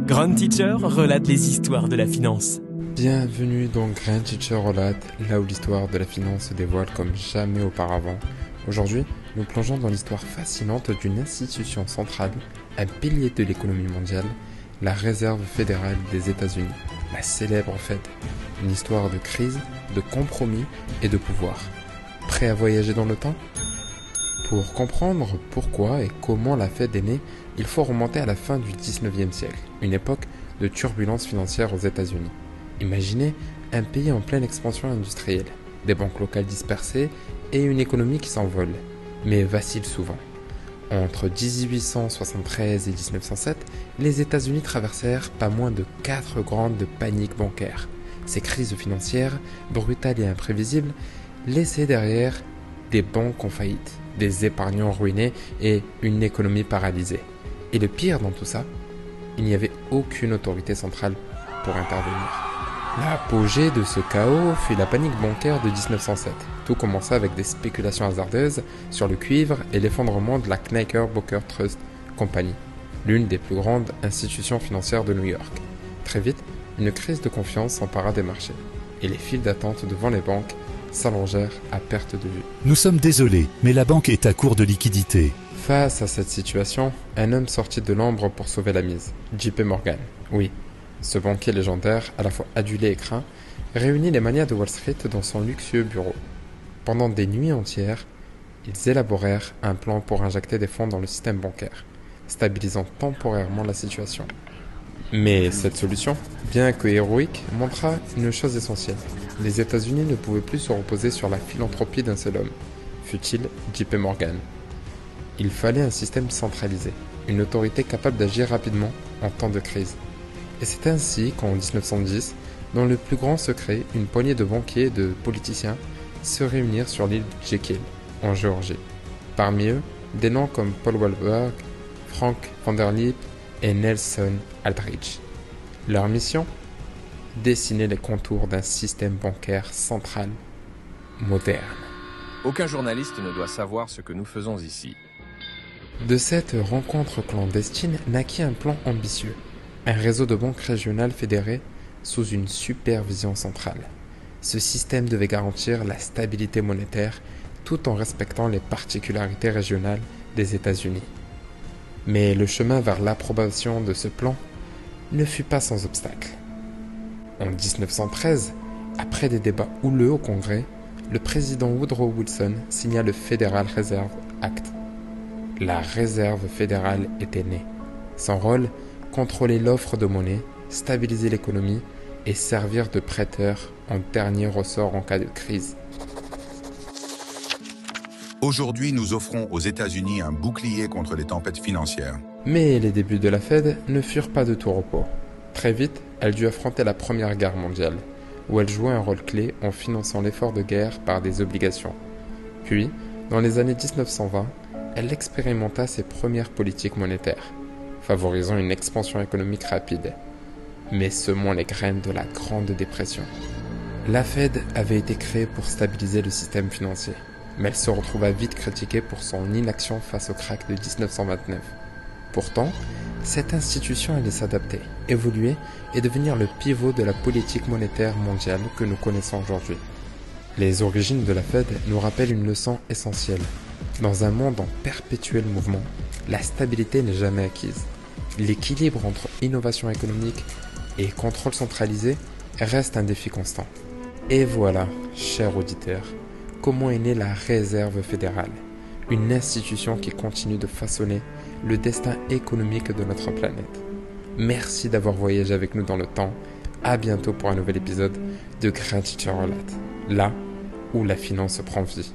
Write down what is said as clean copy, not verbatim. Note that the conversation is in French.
Grand Teacher relate les histoires de la finance. Bienvenue dans Grand Teacher relate, là où l'histoire de la finance se dévoile comme jamais auparavant. Aujourd'hui, nous plongeons dans l'histoire fascinante d'une institution centrale, un pilier de l'économie mondiale, la Réserve fédérale des États-Unis, la célèbre Fed. Une histoire de crise, de compromis et de pouvoir. Prêt à voyager dans le temps ? Pour comprendre pourquoi et comment la Fed est née, il faut remonter à la fin du 19e siècle, une époque de turbulence financière aux États-Unis. Imaginez un pays en pleine expansion industrielle, des banques locales dispersées et une économie qui s'envole, mais vacille souvent. Entre 1873 et 1907, les États-Unis traversèrent pas moins de 4 grandes paniques bancaires. Ces crises financières, brutales et imprévisibles, laissaient derrière des banques en faillite, des épargnants ruinés et une économie paralysée. Et le pire dans tout ça, il n'y avait aucune autorité centrale pour intervenir. L'apogée de ce chaos fut la panique bancaire de 1907. Tout commença avec des spéculations hasardeuses sur le cuivre et l'effondrement de la Knicker-Bocker Trust Company, l'une des plus grandes institutions financières de New York. Très vite, une crise de confiance s'empara des marchés, et les files d'attente devant les banques s'allongèrent à perte de vue. Nous sommes désolés, mais la banque est à court de liquidités. Face à cette situation, un homme sortit de l'ombre pour sauver la mise, JP Morgan. Oui, ce banquier légendaire, à la fois adulé et craint, réunit les manias de Wall Street dans son luxueux bureau. Pendant des nuits entières, ils élaborèrent un plan pour injecter des fonds dans le système bancaire, stabilisant temporairement la situation. Mais cette solution, bien que héroïque, montra une chose essentielle. Les États-Unis ne pouvaient plus se reposer sur la philanthropie d'un seul homme, fût-il JP Morgan. Il fallait un système centralisé, une autorité capable d'agir rapidement en temps de crise. Et c'est ainsi qu'en 1910, dans le plus grand secret, une poignée de banquiers et de politiciens se réunirent sur l'île Jekyll, en Géorgie. Parmi eux, des noms comme Paul Walberg, Frank Vanderlip et Nelson Aldrich. Leur mission ? Dessiner les contours d'un système bancaire central moderne. Aucun journaliste ne doit savoir ce que nous faisons ici. De cette rencontre clandestine naquit un plan ambitieux, un réseau de banques régionales fédérées sous une supervision centrale. Ce système devait garantir la stabilité monétaire tout en respectant les particularités régionales des États-Unis. Mais le chemin vers l'approbation de ce plan ne fut pas sans obstacle. En 1913, après des débats houleux au Congrès, le président Woodrow Wilson signa le Federal Reserve Act. La Réserve fédérale était née. Son rôle, contrôler l'offre de monnaie, stabiliser l'économie et servir de prêteur en dernier ressort en cas de crise. Aujourd'hui, nous offrons aux États-Unis un bouclier contre les tempêtes financières. Mais les débuts de la Fed ne furent pas de tout repos. Très vite, elle dut affronter la Première Guerre mondiale, où elle jouait un rôle clé en finançant l'effort de guerre par des obligations. Puis, dans les années 1920, elle expérimenta ses premières politiques monétaires, favorisant une expansion économique rapide, mais semant les graines de la Grande Dépression. La Fed avait été créée pour stabiliser le système financier, mais elle se retrouva vite critiquée pour son inaction face au krach de 1929. Pourtant, cette institution allait s'adapter, évoluer et devenir le pivot de la politique monétaire mondiale que nous connaissons aujourd'hui. Les origines de la Fed nous rappellent une leçon essentielle. Dans un monde en perpétuel mouvement, la stabilité n'est jamais acquise. L'équilibre entre innovation économique et contrôle centralisé reste un défi constant. Et voilà, chers auditeurs, comment est née la Réserve fédérale, une institution qui continue de façonner le destin économique de notre planète. Merci d'avoir voyagé avec nous dans le temps. À bientôt pour un nouvel épisode de Grand Teacher Relate, là où la finance prend vie.